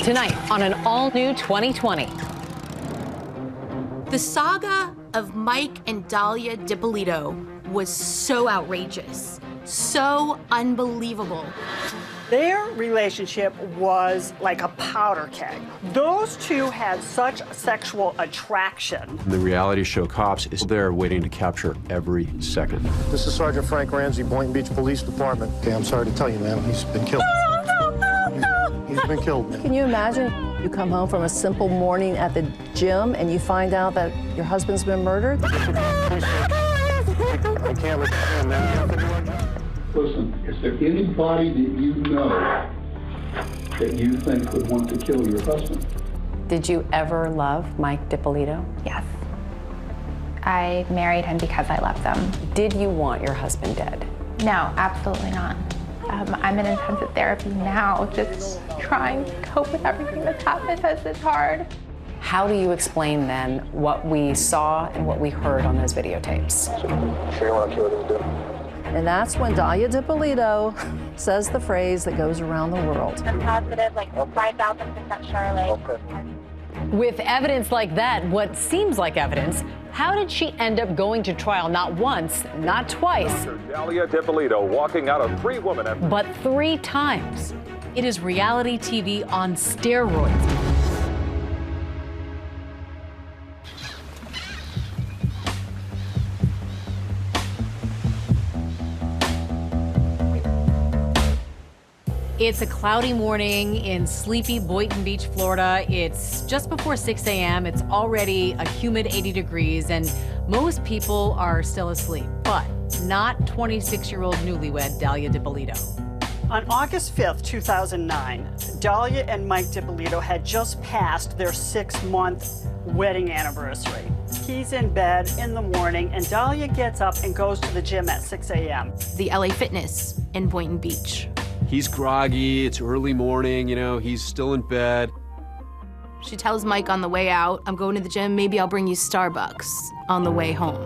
Tonight on an all-new 2020. The saga of Mike and Dalia Dippolito was so outrageous, so unbelievable. Their relationship was like a powder keg. Those two had such sexual attraction. The reality show Cops is there waiting to capture every second. This is Sergeant Frank Ramsey, Boynton Beach Police Department. Okay, I'm sorry to tell you, ma'am, he's been killed. He's been killed, man. Can you imagine you come home from a simple morning at the gym and you find out that your husband's been murdered? I can't listen, man. Listen, is there anybody that you know that you think would want to kill your husband? Did you ever love Mike Dippolito? Yes. I married him because I loved him. Did you want your husband dead? No, absolutely not. I'm in intensive therapy now, just trying to cope with everything that's happened because it's hard. How do you explain then what we saw and what we heard on those videotapes? Sure you want to kill this dude? And that's when Dalia Dippolito says the phrase that goes around the world. I'm positive, like 5,000% Charlotte. Okay. With evidence like that, what seems like evidence, how did she end up going to trial not once, not twice, Dalia Dippolito walking out of 3 women but 3 times? It is reality TV on steroids. It's a cloudy morning in sleepy Boynton Beach, Florida. It's just before 6 a.m. It's already a humid 80 degrees, and most people are still asleep, but not 26-year-old newlywed Dalia Dippolito. On August 5th, 2009, Dalia and Mike Dippolito had just passed their 6-month wedding anniversary. He's in bed in the morning, and Dalia gets up and goes to the gym at 6 a.m. The LA Fitness in Boynton Beach. He's groggy, it's early morning, you know, he's still in bed. She tells Mike on the way out, I'm going to the gym, maybe I'll bring you Starbucks on the way home.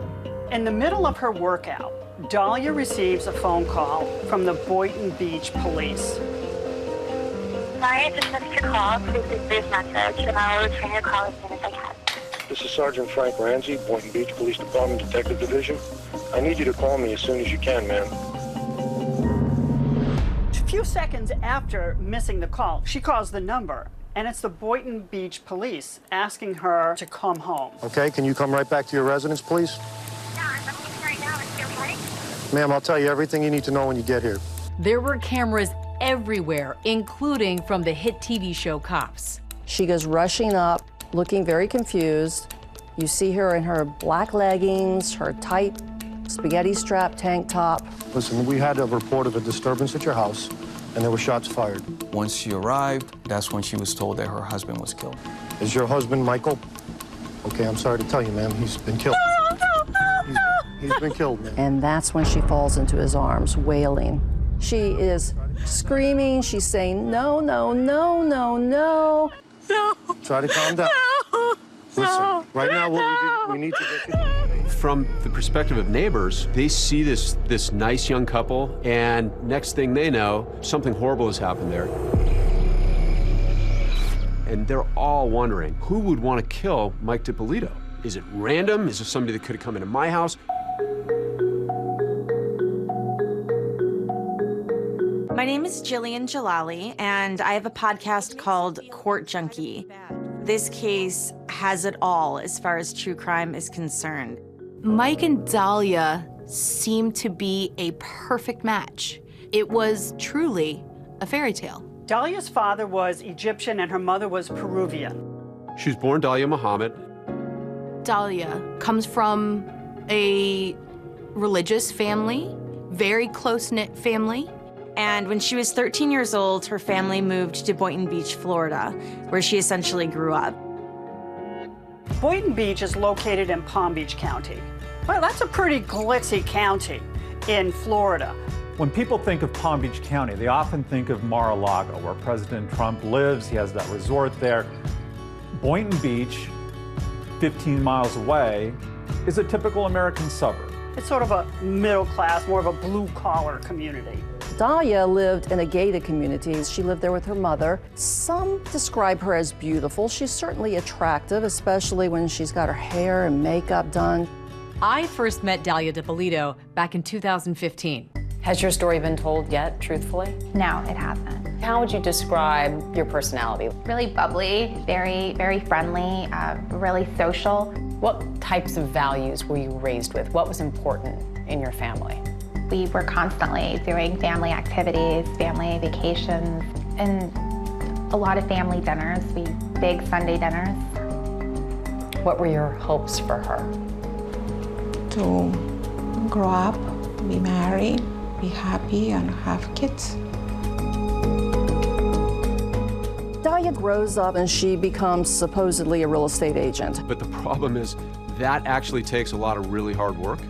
In the middle of her workout, Dalia receives a phone call from the Boynton Beach police. Sorry, I just missed your call. Please leave a brief message, and I will return your call as soon as I can. This is Sergeant Frank Ramsey, Boynton Beach Police Department, Detective Division. I need you to call me as soon as you can, ma'am. A few seconds after missing the call, she calls the number, and it's the Boynton Beach police asking her to come home. Okay, can you come right back to your residence, please? Yeah, I'm leaving right now. Is it okay? Ma'am, I'll tell you everything you need to know when you get here. There were cameras everywhere, including from the hit TV show Cops. She goes rushing up, looking very confused. You see her in her black leggings, her tight spaghetti strap tank top. Listen, we had a report of a disturbance at your house, and there were shots fired. Once she arrived, that's when she was told that her husband was killed. Is your husband Michael? Okay, I'm sorry to tell you, ma'am, he's been killed. He's been killed, ma'am. And that's when she falls into his arms, wailing. She is screaming, she's saying, no, no, no, no, no. No. Try to calm down. No. Listen, right now what we need to get you. From the perspective of neighbors, they see this nice young couple, and next thing they know, something horrible has happened there. And they're all wondering, who would want to kill Mike Dippolito? Is it random? Is it somebody that could have come into my house? My name is Jillian Jalali, and I have a podcast called Court Junkie. This case has it all as far as true crime is concerned. Mike and Dalia seemed to be a perfect match. It was truly a fairy tale. Dalia's father was Egyptian and her mother was Peruvian. She was born Dalia Muhammad. Dalia comes from a religious family, very close-knit family. And when she was 13 years old, her family moved to Boynton Beach, Florida, where she essentially grew up. Boynton Beach is located in Palm Beach County. Well, that's a pretty glitzy county in Florida. When people think of Palm Beach County, they often think of Mar-a-Lago, where President Trump lives. He has that resort there. Boynton Beach, 15 miles away, is a typical American suburb. It's sort of a middle class, more of a blue-collar community. Dalia lived in a gated community. She lived there with her mother. Some describe her as beautiful. She's certainly attractive, especially when she's got her hair and makeup done. I first met Dalia Dippolito back in 2015. Has your story been told yet, truthfully? No, it hasn't. How would you describe your personality? Really bubbly, very friendly, really social. What types of values were you raised with? What was important in your family? We were constantly doing family activities, family vacations, and a lot of family dinners, big Sunday dinners. What were your hopes for her? To grow up, be married, be happy, and have kids. Dalia grows up and she becomes supposedly a real estate agent. But the problem is that actually takes a lot of really hard work,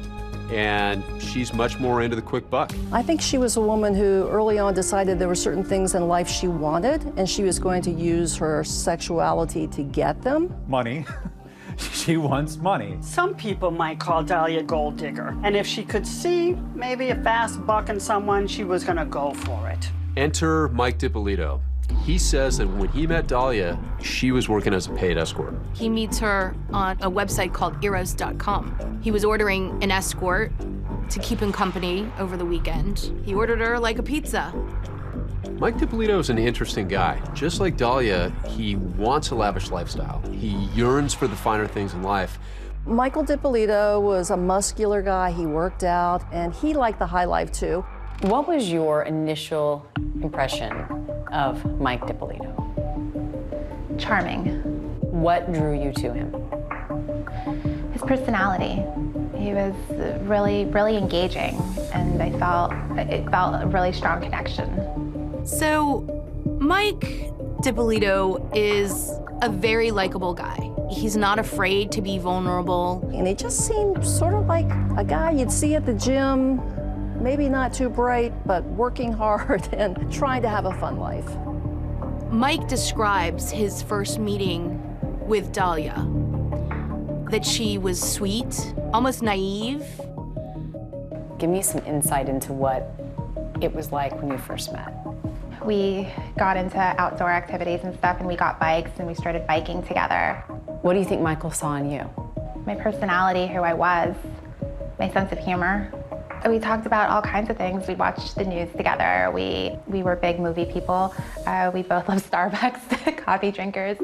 and she's much more into the quick buck. I think she was a woman who early on decided there were certain things in life she wanted, and she was going to use her sexuality to get them. Money. She wants money. Some people might call Dalia a gold digger, and if she could see maybe a fast buck in someone, she was gonna go for it. Enter Mike Dippolito. He says that when he met Dalia, she was working as a paid escort. He meets her on a website called eros.com. He was ordering an escort to keep him company over the weekend. He ordered her like a pizza. Mike Dippolito is an interesting guy. Just like Dalia, he wants a lavish lifestyle. He yearns for the finer things in life. Michael Dippolito was a muscular guy. He worked out, and he liked the high life too. What was your initial impression of Mike Dippolito? Charming. What drew you to him? His personality. He was really engaging, and it felt a really strong connection. So, Mike Dippolito is a very likable guy. He's not afraid to be vulnerable. And he just seemed sort of like a guy you'd see at the gym, maybe not too bright, but working hard and trying to have a fun life. Mike describes his first meeting with Dalia, that she was sweet, almost naive. Give me some insight into what it was like when you first met. We got into outdoor activities and stuff, and we got bikes, and we started biking together. What do you think Michael saw in you? My personality, who I was, my sense of humor. We talked about all kinds of things. We watched the news together. We were big movie people. We both love Starbucks, coffee drinkers.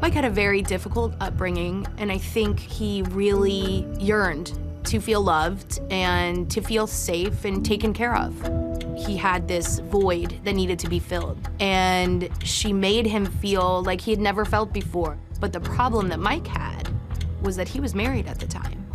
Mike had a very difficult upbringing, and I think he really yearned to feel loved and to feel safe and taken care of. He had this void that needed to be filled, and she made him feel like he had never felt before. But the problem that Mike had was that he was married at the time.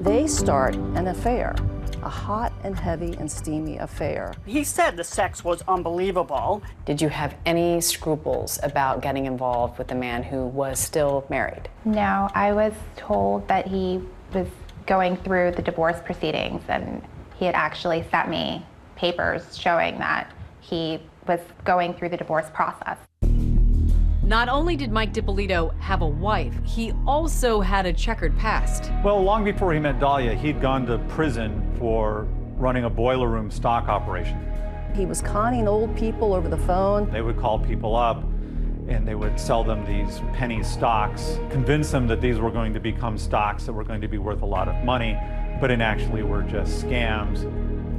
They start an affair, a hot and heavy and steamy affair. He said the sex was unbelievable. Did you have any scruples about getting involved with a man who was still married? No, I was told that he was going through the divorce proceedings, and he had actually sent me papers showing that he was going through the divorce process. Not only did Mike Dippolito have a wife, he also had a checkered past. Well, long before he met Dalia, he'd gone to prison for running a boiler room stock operation. He was conning old people over the phone. They would call people up and they would sell them these penny stocks, convince them that these were going to become stocks that were going to be worth a lot of money, but in actually were just scams.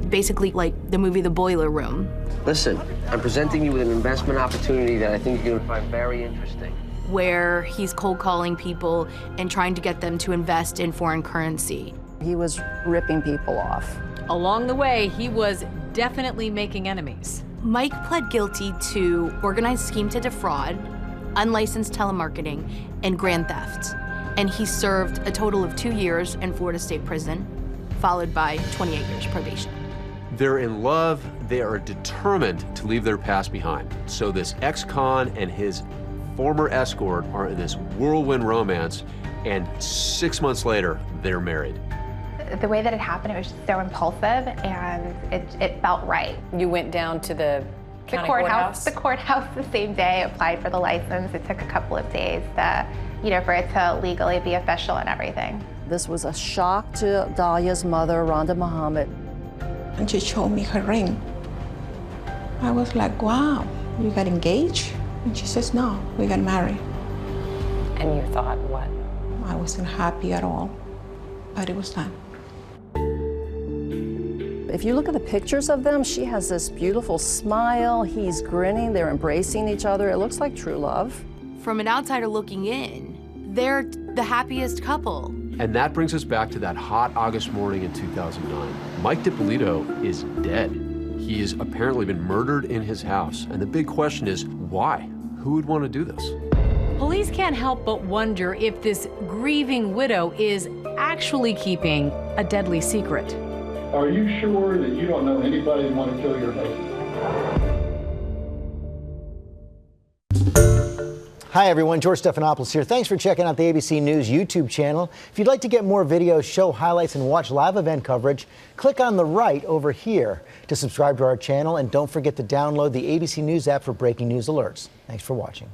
Basically like the movie The Boiler Room. Listen, I'm presenting you with an investment opportunity that I think you're gonna find very interesting. Where he's cold calling people and trying to get them to invest in foreign currency. He was ripping people off. Along the way, he was definitely making enemies. Mike pled guilty to organized scheme to defraud, unlicensed telemarketing, and grand theft. And he served a total of 2 years in Florida State Prison, followed by 28 years probation. They're in love, they are determined to leave their past behind. So this ex-con and his former escort are in this whirlwind romance, and 6 months later, they're married. The way that it happened, it was just so impulsive, and it felt right. You went down to the county courthouse? The courthouse the same day, applied for the license. It took a couple of days for it to legally be official and everything. This was a shock to Dalia's mother, Rhonda Muhammad. and she showed me her ring. I was like, wow, you got engaged? And she says, no, we got married. And you thought what? I wasn't happy at all, but it was done. If you look at the pictures of them, she has this beautiful smile. He's grinning. They're embracing each other. It looks like true love. From an outsider looking in, they're the happiest couple. And that brings us back to that hot August morning in 2009. Mike Dippolito is dead. He has apparently been murdered in his house. And the big question is, why? Who would want to do this? Police can't help but wonder if this grieving widow is actually keeping a deadly secret. Are you sure that you don't know anybody who want to kill your husband? Hi everyone, George Stephanopoulos here. Thanks for checking out the ABC News YouTube channel. If you'd like to get more videos, show highlights, and watch live event coverage, click on the right over here to subscribe to our channel, and don't forget to download the ABC News app for breaking news alerts. Thanks for watching.